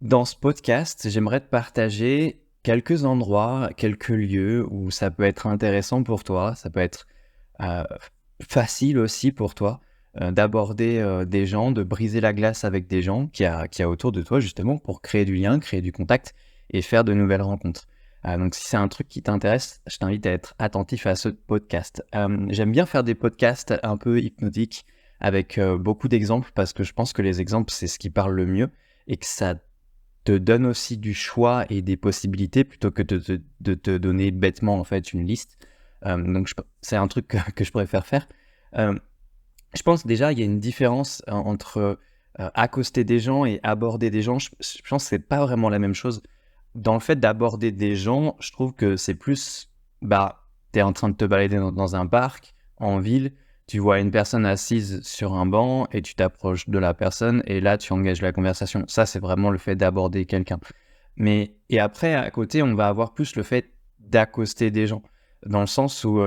Dans ce podcast, j'aimerais te partager quelques endroits, quelques lieux où ça peut être intéressant pour toi, ça peut être euh, facile aussi pour toi d'aborder des gens, de briser la glace avec des gens qui a autour de toi justement pour créer du lien, créer du contact et faire de nouvelles rencontres. Donc si c'est un truc qui t'intéresse, je t'invite à être attentif à ce podcast. J'aime bien faire des podcasts un peu hypnotiques avec beaucoup d'exemples parce que je pense que les exemples, c'est ce qui parle le mieux et que ça te donne aussi du choix et des possibilités plutôt que de te donner bêtement en fait une liste. Donc c'est un truc que je préfère faire. Euh, je pense déjà il y a une différence entre accoster des gens et aborder des gens. Je pense que c'est pas vraiment la même chose. Dans le fait d'aborder des gens, je trouve que c'est plus, t'es en train de te balader dans un parc, en ville, tu vois une personne assise sur un banc et tu t'approches de la personne et là tu engages la conversation. Ça, c'est vraiment le fait d'aborder quelqu'un. Et après, à côté, on va avoir plus le fait d'accoster des gens. Dans le sens où,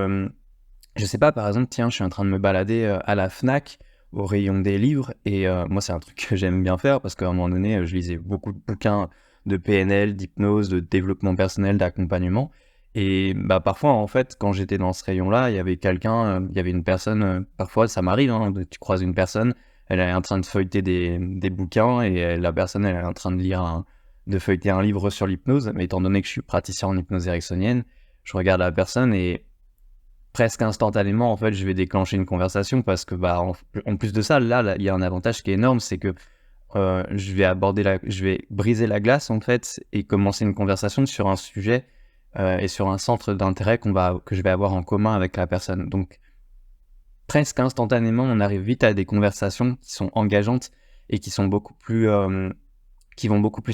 je sais pas, par exemple, tiens, je suis en train de me balader à la Fnac, au rayon des livres, et moi, c'est un truc que j'aime bien faire parce qu'à un moment donné, je lisais beaucoup de bouquins de PNL, d'hypnose, de développement personnel, d'accompagnement. Et parfois, en fait, quand j'étais dans ce rayon-là, il y avait quelqu'un, il y avait une personne, parfois ça m'arrive, hein, tu croises une personne, elle est en train de feuilleter des bouquins et la personne, elle est en train de de feuilleter un livre sur l'hypnose. Mais étant donné que je suis praticien en hypnose ericksonienne, je regarde la personne et presque instantanément, en fait, je vais déclencher une conversation parce que, en plus de ça, là, il y a un avantage qui est énorme, c'est que je vais briser la glace, en fait, et commencer une conversation sur un sujet et sur un centre d'intérêt que je vais avoir en commun avec la personne. Donc, presque instantanément, on arrive vite à des conversations qui sont engageantes et qui vont beaucoup plus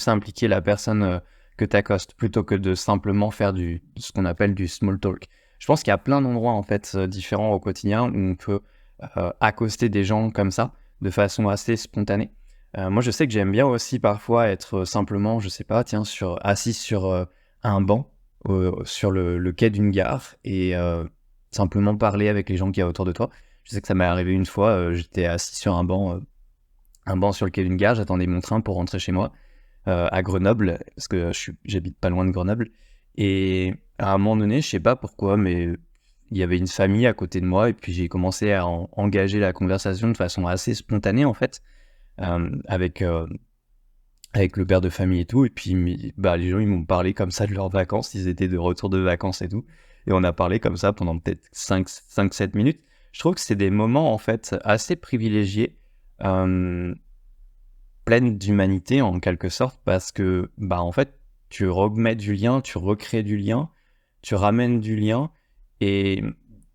impliquer la personne que tu accostes, plutôt que de simplement faire ce qu'on appelle du small talk. Je pense qu'il y a plein d'endroits en fait différents au quotidien où on peut accoster des gens comme ça, de façon assez spontanée. Moi, je sais que j'aime bien aussi parfois être simplement, je sais pas, tiens, assis sur un banc, sur le quai d'une gare, et simplement parler avec les gens qu'il y a autour de toi. Je sais que ça m'est arrivé une fois, j'étais assis sur un banc sur le quai d'une gare, j'attendais mon train pour rentrer chez moi à Grenoble, parce que j'habite pas loin de Grenoble. Et à un moment donné, je sais pas pourquoi, mais il y avait une famille à côté de moi, et puis j'ai commencé à engager la conversation de façon assez spontanée, en fait, euh, avec, euh, avec le père de famille et tout. Et puis les gens, ils m'ont parlé comme ça de leurs vacances, ils étaient de retour de vacances et tout. Et on a parlé comme ça pendant peut-être 5-7 minutes. Je trouve que c'est des moments, en fait, assez privilégiés, euh, pleine d'humanité en quelque sorte, parce que en fait tu remets du lien, tu recrées du lien, tu ramènes du lien, et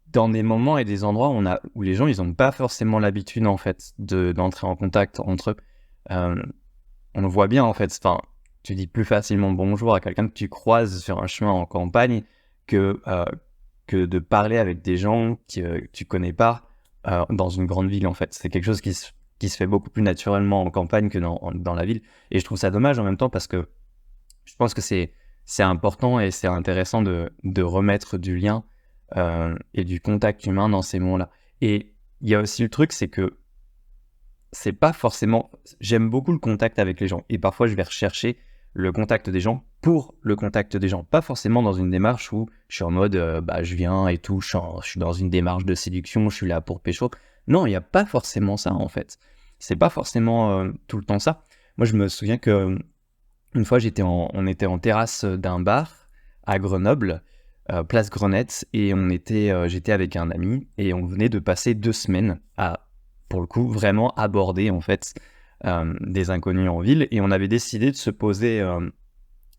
dans des moments et des endroits où les gens ils ont pas forcément l'habitude en fait d'entrer en contact entre eux. Euh, on le voit bien en fait, enfin, tu dis plus facilement bonjour à quelqu'un que tu croises sur un chemin en campagne que, euh, que de parler avec des gens que tu connais pas dans une grande ville en fait. C'est quelque chose qui se fait beaucoup plus naturellement en campagne que dans la ville. Et je trouve ça dommage en même temps parce que je pense que c'est important et c'est intéressant de remettre du lien et du contact humain dans ces moments-là. Et il y a aussi le truc, c'est que c'est pas forcément... J'aime beaucoup le contact avec les gens et parfois je vais rechercher le contact des gens pour le contact des gens, pas forcément dans une démarche où je suis en mode je viens et tout, je suis dans une démarche de séduction, je suis là pour pécho. Non, il n'y a pas forcément ça en fait. C'est pas forcément tout le temps ça. Moi je me souviens que une fois on était en terrasse d'un bar à Grenoble, place Grenette, et j'étais avec un ami et on venait de passer 2 semaines à, pour le coup, vraiment aborder en fait des inconnus en ville, et on avait décidé de se poser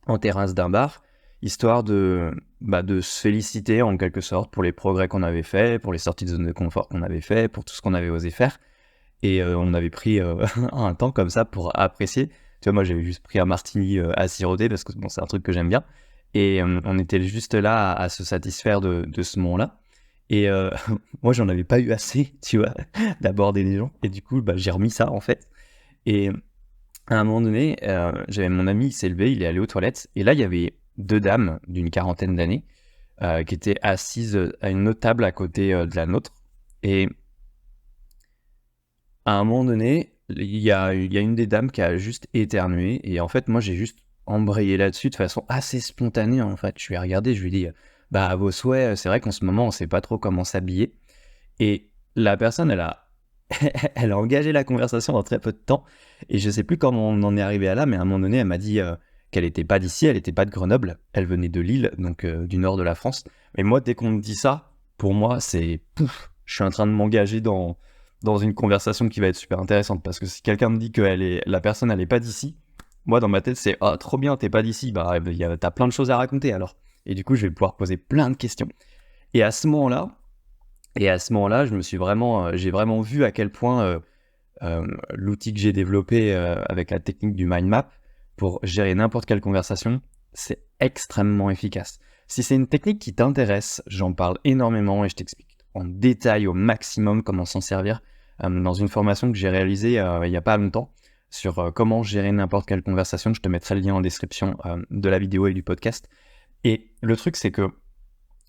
en terrasse d'un bar, histoire de se féliciter en quelque sorte pour les progrès qu'on avait faits, pour les sorties de zone de confort qu'on avait fait, pour tout ce qu'on avait osé faire. Et on avait pris un temps comme ça pour apprécier. Tu vois, moi j'avais juste pris un martini à siroter parce que bon, c'est un truc que j'aime bien. Et on était juste là à se satisfaire de ce moment-là. Et moi j'en avais pas eu assez, tu vois, d'aborder les gens. Et du coup, j'ai remis ça en fait. Et à un moment donné, j'avais mon ami, il s'est levé, il est allé aux toilettes. Et là, il y avait deux dames d'une quarantaine d'années qui étaient assises à une autre table à côté de la nôtre. Et à un moment donné, il y a une des dames qui a juste éternué et en fait, moi, j'ai juste embrayé là-dessus de façon assez spontanée, en fait. Je lui ai regardé, je lui ai dit, bah, à vos souhaits, c'est vrai qu'en ce moment, on sait pas trop comment s'habiller. Et la personne, elle a engagé la conversation en très peu de temps. Et je sais plus comment on en est arrivé à là, mais à un moment donné, elle m'a dit qu'elle était pas d'ici, elle était pas de Grenoble, elle venait de Lille, donc du nord de la France. Mais moi, dès qu'on me dit ça, pour moi, c'est pouf, je suis en train de m'engager dans une conversation qui va être super intéressante. Parce que si quelqu'un me dit que la personne, elle est pas d'ici, moi, dans ma tête, c'est ah, trop bien, t'es pas d'ici, bah, t'as plein de choses à raconter alors. Et du coup, je vais pouvoir poser plein de questions. Et à ce moment-là, j'ai vraiment vu à quel point l'outil que j'ai développé avec la technique du mind map pour gérer n'importe quelle conversation, c'est extrêmement efficace. Si c'est une technique qui t'intéresse, j'en parle énormément et je t'explique en détail au maximum comment s'en servir dans une formation que j'ai réalisée il n'y a pas longtemps sur comment gérer n'importe quelle conversation. Je te mettrai le lien en description de la vidéo et du podcast. Et le truc, c'est que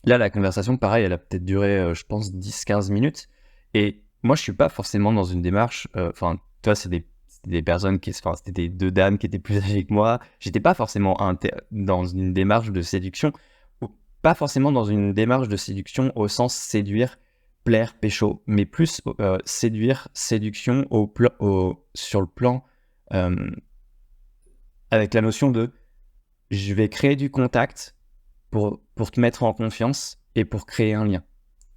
là, la conversation, pareil, elle a peut-être duré, je pense, 10-15 minutes. Et moi, je suis pas forcément dans une démarche... Enfin, tu vois, c'était des personnes c'était des deux dames qui étaient plus âgées que moi. J'étais pas forcément dans une démarche de séduction. Ou pas forcément dans une démarche de séduction au sens séduire, plaire, pécho. Mais plus séduire, séduction sur le plan... euh, avec la notion de... Je vais créer du contact pour te mettre en confiance et pour créer un lien.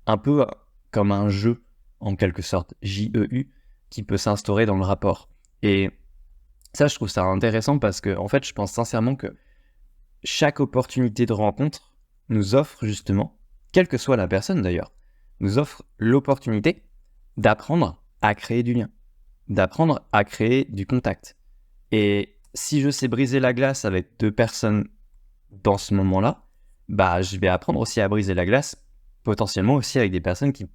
Un peu comme un jeu, en quelque sorte, JEU, qui peut s'instaurer dans le rapport. Et ça, je trouve ça intéressant parce que, en fait, je pense sincèrement que chaque opportunité de rencontre nous offre justement, quelle que soit la personne d'ailleurs, nous offre l'opportunité d'apprendre à créer du lien, d'apprendre à créer du contact. Et si je sais briser la glace avec deux personnes dans ce moment-là, bah, je vais apprendre aussi à briser la glace, potentiellement aussi avec des personnes qui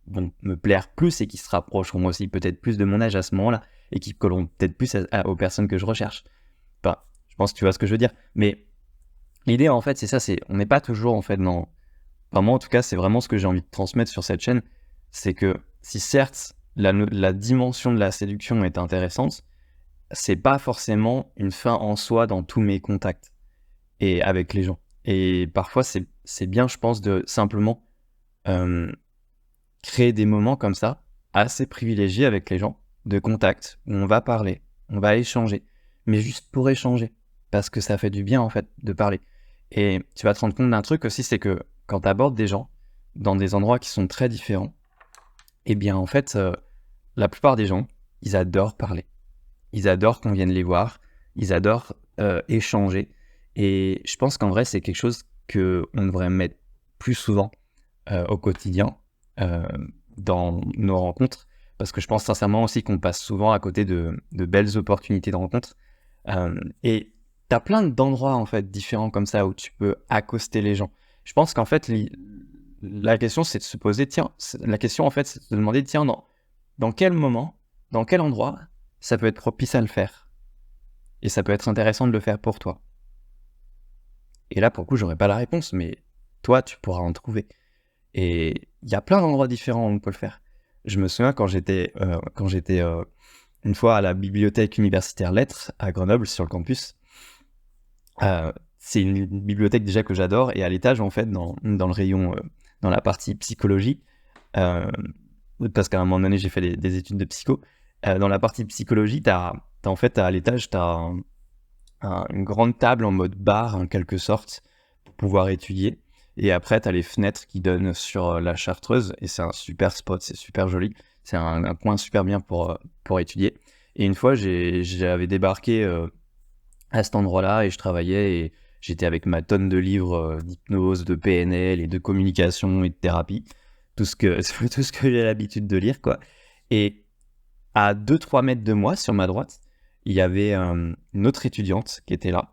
vont me plaire plus et qui se rapprocheront aussi peut-être plus de mon âge à ce moment-là et qui colleront peut-être plus aux personnes que je recherche. Enfin, je pense que tu vois ce que je veux dire. Mais l'idée, en fait, c'est ça, on n'est pas toujours, en fait, dans... Enfin, moi, en tout cas, c'est vraiment ce que j'ai envie de transmettre sur cette chaîne, c'est que si certes, la dimension de la séduction est intéressante, c'est pas forcément une fin en soi dans tous mes contacts et avec les gens. Et parfois, c'est bien, je pense, de simplement créer des moments comme ça, assez privilégiés avec les gens, de contact, où on va parler, on va échanger, mais juste pour échanger, parce que ça fait du bien, en fait, de parler. Et tu vas te rendre compte d'un truc aussi, c'est que quand tu abordes des gens dans des endroits qui sont très différents, eh bien, en fait, la plupart des gens, ils adorent parler. Ils adorent qu'on vienne les voir, ils adorent échanger. Et je pense qu'en vrai, c'est quelque chose qu'on devrait mettre plus souvent au quotidien dans nos rencontres. Parce que je pense sincèrement aussi qu'on passe souvent à côté de belles opportunités de rencontres. Et tu as plein d'endroits en fait différents comme ça où tu peux accoster les gens. Je pense qu'en fait, la question, c'est de se poser, la question en fait, c'est de se demander, tiens, dans quel moment, dans quel endroit, ça peut être propice à le faire. Et ça peut être intéressant de le faire pour toi. Et là, pour le coup, j'aurais pas la réponse, mais toi, tu pourras en trouver. Et il y a plein d'endroits différents où on peut le faire. Je me souviens quand j'étais une fois à la bibliothèque universitaire Lettres à Grenoble, sur le campus. C'est une bibliothèque déjà que j'adore. Et à l'étage, en fait, dans le rayon, dans la partie psychologie, parce qu'à un moment donné, j'ai fait des études de psycho. Dans la partie psychologie, en fait, à l'étage, tu as une grande table en mode bar, en quelque sorte, pour pouvoir étudier. Et après, tu as les fenêtres qui donnent sur la Chartreuse. Et c'est un super spot, c'est super joli. C'est un coin super bien pour étudier. Et une fois, j'avais débarqué à cet endroit-là et je travaillais et j'étais avec ma tonne de livres d'hypnose, de PNL et de communication et de thérapie. Tout ce que j'ai l'habitude de lire, quoi. Et à 2-3 mètres de moi, sur ma droite, il y avait une autre étudiante qui était là.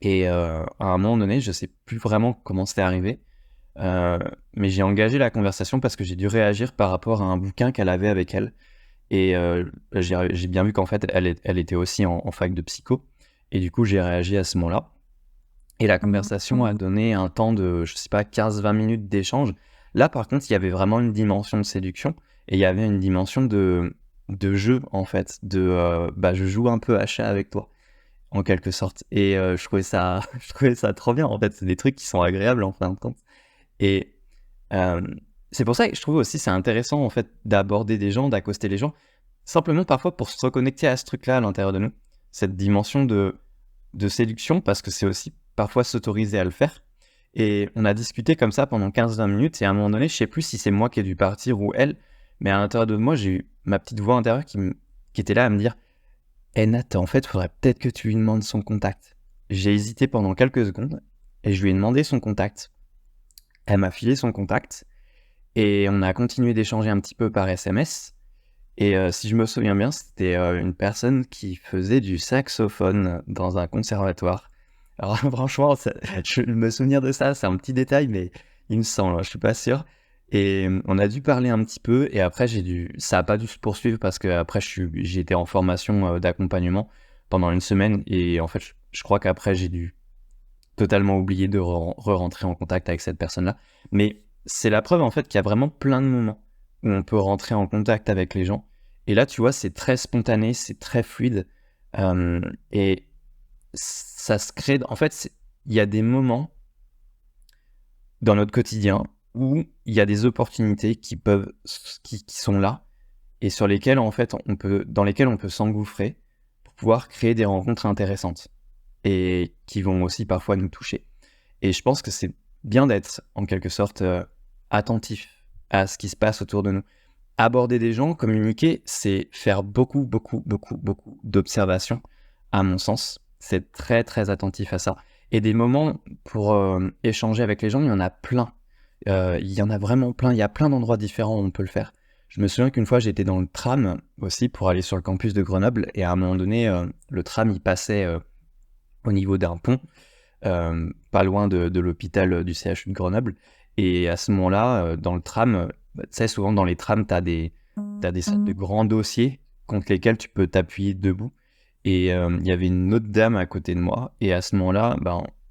Et à un moment donné, je sais plus vraiment comment c'était arrivé, mais j'ai engagé la conversation parce que j'ai dû réagir par rapport à un bouquin qu'elle avait avec elle. Et j'ai bien vu qu'en fait, elle était aussi en fac de psycho. Et du coup, j'ai réagi à ce moment-là. Et la conversation a donné un temps de, je sais pas, 15-20 minutes d'échange. Là, par contre, il y avait vraiment une dimension de séduction et il y avait une dimension de de jeu, en fait, je joue un peu à chat avec toi, en quelque sorte. Et je trouvais ça, je trouvais ça trop bien, en fait. C'est des trucs qui sont agréables, en fin de compte. Et euh, c'est pour ça que je trouve aussi c'est intéressant, en fait, d'aborder des gens, d'accoster les gens, simplement parfois pour se reconnecter à ce truc-là à l'intérieur de nous, cette dimension de séduction, parce que c'est aussi parfois s'autoriser à le faire. Et on a discuté comme ça pendant 15-20 minutes, et à un moment donné, je sais plus si c'est moi qui ai dû partir ou elle, mais à l'intérieur de moi, j'ai eu ma petite voix intérieure qui était là à me dire « Nat, en fait, faudrait peut-être que tu lui demandes son contact. » J'ai hésité pendant quelques secondes, et je lui ai demandé son contact. Elle m'a filé son contact, et on a continué d'échanger un petit peu par SMS. Et si je me souviens bien, c'était une personne qui faisait du saxophone dans un conservatoire. Alors franchement, je me souvenir de ça, c'est un petit détail, mais il me semble, je suis pas sûr. Et on a dû parler un petit peu, et après ça a pas dû se poursuivre parce que après j'ai été en formation d'accompagnement pendant une semaine, et en fait, je crois qu'après j'ai dû totalement oublier de re-rentrer en contact avec cette personne-là. Mais c'est la preuve en fait qu'il y a vraiment plein de moments où on peut rentrer en contact avec les gens. Et là, tu vois, c'est très spontané, c'est très fluide. Et ça se crée... En fait, il y a des moments dans notre quotidien où il y a des opportunités qui sont là et sur lesquelles, en fait, dans lesquelles on peut s'engouffrer pour pouvoir créer des rencontres intéressantes et qui vont aussi parfois nous toucher. Et je pense que c'est bien d'être, en quelque sorte, attentif à ce qui se passe autour de nous. Aborder des gens, communiquer, c'est faire beaucoup, beaucoup, beaucoup, beaucoup d'observations, à mon sens. C'est très, très attentif à ça. Et des moments pour échanger avec les gens, il y en a plein. Il y en a vraiment plein. Il y a plein d'endroits différents où on peut le faire. Je me souviens qu'une fois, j'étais dans le tram aussi pour aller sur le campus de Grenoble. Et à un moment donné, le tram, il passait au niveau d'un pont, pas loin de l'hôpital du CHU de Grenoble. Et à ce moment-là, dans le tram, tu sais, souvent dans les trams, t'as des sortes de grands dossiers contre lesquels tu peux t'appuyer debout. Et il y avait une autre dame à côté de moi. Et à ce moment-là,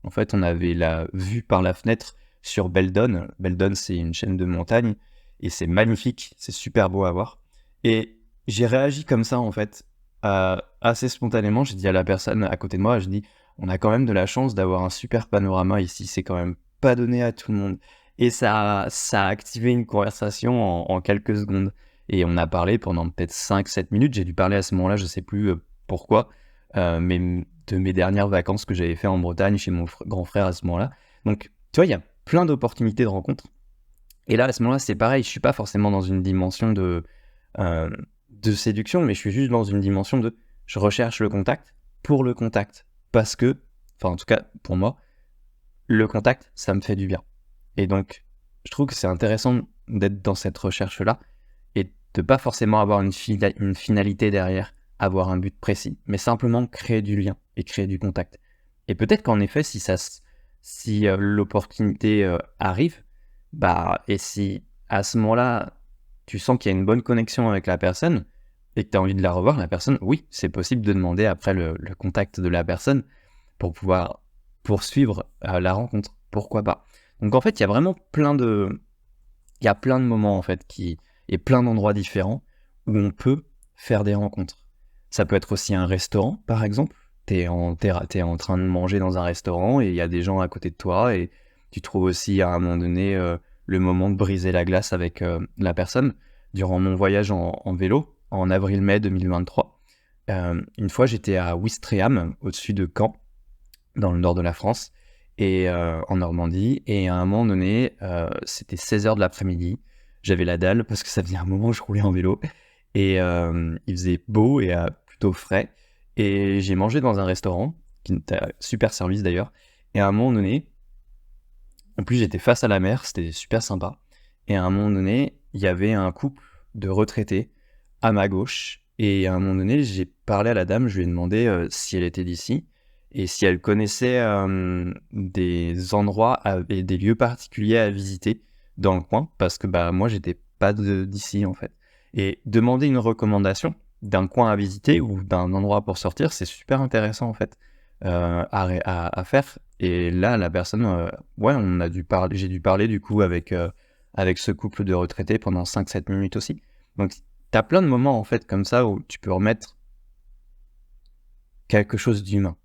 en fait, on avait la vue par la fenêtre sur Beldon. Beldon, c'est une chaîne de montagne. Et c'est magnifique, c'est super beau à voir. Et j'ai réagi comme ça, en fait, assez spontanément. J'ai dit à la personne à côté de moi, je dis, on a quand même de la chance d'avoir un super panorama ici. C'est quand même pas donné à tout le monde. Et ça a activé une conversation en quelques secondes. Et on a parlé pendant peut-être 5-7 minutes. J'ai dû parler à ce moment-là, je sais plus pourquoi, mais de mes dernières vacances que j'avais fait en Bretagne chez mon grand frère à ce moment-là. Donc, tu vois, il y a plein d'opportunités de rencontres. Et là, à ce moment-là, c'est pareil. Je suis pas forcément dans une dimension de séduction, mais je suis juste dans une dimension de je recherche le contact pour le contact. Parce que, enfin, en tout cas, pour moi, le contact, ça me fait du bien. Et donc, je trouve que c'est intéressant d'être dans cette recherche-là et de pas forcément avoir une finalité derrière, avoir un but précis, mais simplement créer du lien et créer du contact. Et peut-être qu'en effet, si l'opportunité arrive, et si à ce moment-là, tu sens qu'il y a une bonne connexion avec la personne et que tu as envie de la revoir, la personne, oui, c'est possible de demander après le contact de la personne pour pouvoir poursuivre la rencontre. Pourquoi pas? Donc en fait, il y a vraiment il y a plein de moments en fait et plein d'endroits différents où on peut faire des rencontres. Ça peut être aussi un restaurant, par exemple. T'es en train de manger dans un restaurant et il y a des gens à côté de toi et tu trouves aussi à un moment donné le moment de briser la glace avec la personne. Durant mon voyage en vélo, en avril-mai 2023, une fois j'étais à Ouistreham, au-dessus de Caen, dans le nord de la France, et en Normandie. Et à un moment donné, c'était 16h de l'après-midi. J'avais la dalle parce que ça faisait un moment que je roulais en vélo. Et il faisait beau et plutôt frais. Et j'ai mangé dans un restaurant, qui était super service d'ailleurs. Et à un moment donné, en plus j'étais face à la mer, c'était super sympa. Et à un moment donné, il y avait un couple de retraités à ma gauche. Et à un moment donné, j'ai parlé à la dame, je lui ai demandé si elle était d'ici et si elle connaissait des endroits et des lieux particuliers à visiter dans le coin, parce que moi j'étais pas d'ici en fait. Et demander une recommandation d'un coin à visiter ou d'un endroit pour sortir, c'est super intéressant en fait à faire. Et là, la personne, j'ai dû parler du coup avec ce couple de retraités pendant 5-7 minutes aussi. Donc, t'as plein de moments en fait comme ça où tu peux remettre quelque chose d'humain.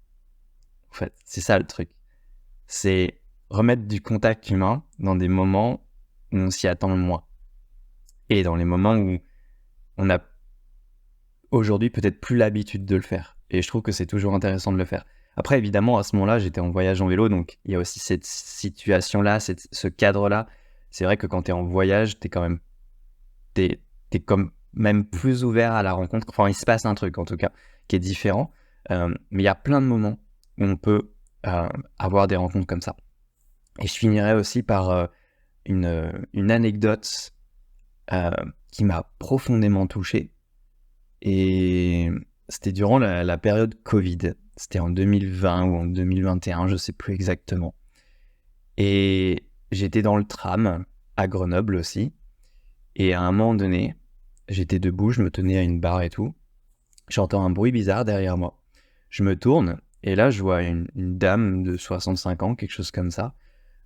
En fait, c'est ça le truc. C'est remettre du contact humain dans des moments où on s'y attend le moins. Et dans les moments où on a aujourd'hui peut-être plus l'habitude de le faire. Et je trouve que c'est toujours intéressant de le faire. Après, évidemment, à ce moment-là, j'étais en voyage en vélo, donc il y a aussi cette situation-là, ce cadre-là. C'est vrai que quand t'es en voyage, t'es comme même plus ouvert à la rencontre. Enfin, il se passe un truc, en tout cas, qui est différent. Mais il y a plein de moments où on peut avoir des rencontres comme ça. Et je finirai aussi par une anecdote qui m'a profondément touché. Et c'était durant la période Covid. C'était en 2020 ou en 2021, je sais plus exactement. Et j'étais dans le tram à Grenoble aussi. Et à un moment donné, j'étais debout, je me tenais à une barre et tout. J'entends un bruit bizarre derrière moi. Je me tourne et là, je vois une dame de 65 ans, quelque chose comme ça,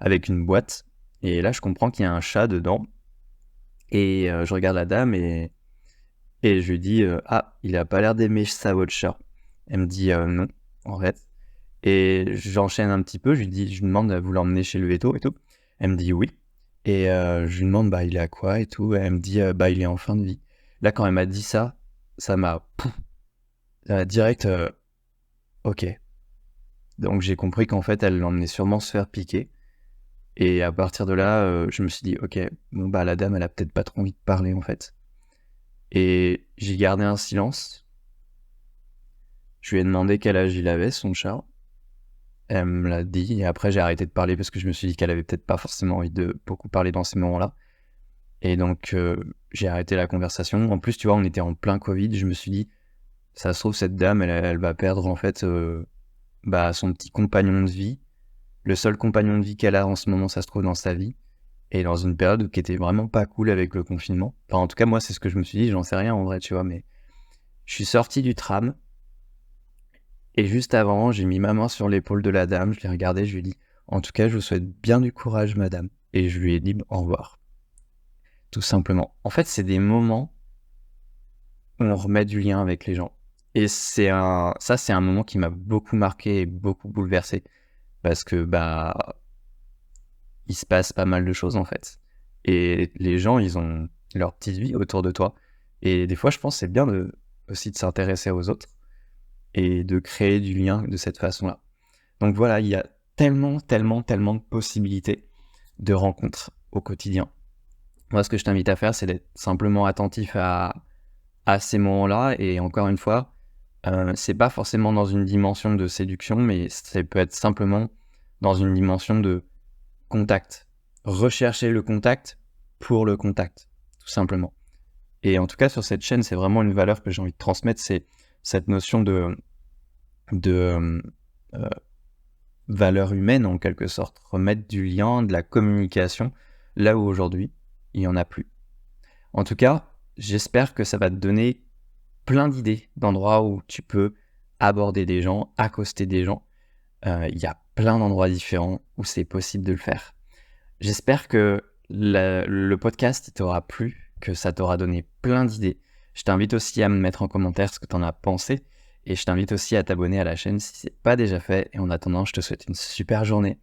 avec une boîte. Et là, je comprends qu'il y a un chat dedans. Et je regarde la dame et je lui dis ah, il a pas l'air d'aimer ça, votre chat. Elle me dit non, en fait. Et j'enchaîne un petit peu, je lui demande vous l'emmener chez le veto et tout. Elle me dit oui. Et je lui demande bah il est à quoi et tout. Et elle me dit bah il est en fin de vie. Là, quand elle m'a dit ça, ça m'a direct ok. Donc j'ai compris qu'en fait elle l'emmenait sûrement se faire piquer. Et à partir de là, je me suis dit ok, bon bah la dame elle a peut-être pas trop envie de parler en fait. Et j'ai gardé un silence. Je lui ai demandé quel âge il avait, son chat. Elle me l'a dit, et après j'ai arrêté de parler parce que je me suis dit qu'elle avait peut-être pas forcément envie de beaucoup parler dans ces moments-là. Et donc j'ai arrêté la conversation. En plus, tu vois, on était en plein Covid, je me suis dit, ça se trouve, cette dame, elle va perdre en fait son petit compagnon de vie. Le seul compagnon de vie qu'elle a en ce moment, ça se trouve dans sa vie. Et dans une période qui était vraiment pas cool avec le confinement. Enfin, en tout cas, moi, c'est ce que je me suis dit, j'en sais rien en vrai, tu vois, mais je suis sorti du tram. Et juste avant, j'ai mis ma main sur l'épaule de la dame, je l'ai regardée, je lui ai dit « En tout cas, je vous souhaite bien du courage, madame. » Et je lui ai dit « Au revoir. » Tout simplement. En fait, c'est des moments où on remet du lien avec les gens. Et c'est un moment qui m'a beaucoup marqué et beaucoup bouleversé. Parce que, il se passe pas mal de choses, en fait. Et les gens, ils ont leur petite vie autour de toi. Et des fois, je pense que c'est bien aussi de s'intéresser aux autres et de créer du lien de cette façon-là. Donc voilà, il y a tellement, tellement, tellement de possibilités de rencontres au quotidien. Moi, ce que je t'invite à faire, c'est d'être simplement attentif à ces moments-là. Et encore une fois, c'est pas forcément dans une dimension de séduction, mais ça peut être simplement dans une dimension de contact. Rechercher le contact pour le contact, tout simplement. Et en tout cas, sur cette chaîne, c'est vraiment une valeur que j'ai envie de transmettre, c'est cette notion de valeur humaine en quelque sorte, remettre du lien, de la communication, là où aujourd'hui, il n'y en a plus. En tout cas, j'espère que ça va te donner plein d'idées d'endroits où tu peux aborder des gens, accoster des gens. Il y a plein d'endroits différents où c'est possible de le faire. J'espère que le podcast t'aura plu, que ça t'aura donné plein d'idées. Je t'invite aussi à me mettre en commentaire ce que tu en as pensé. Et je t'invite aussi à t'abonner à la chaîne si ce n'est pas déjà fait. Et en attendant, je te souhaite une super journée.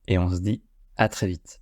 Et on se dit à très vite.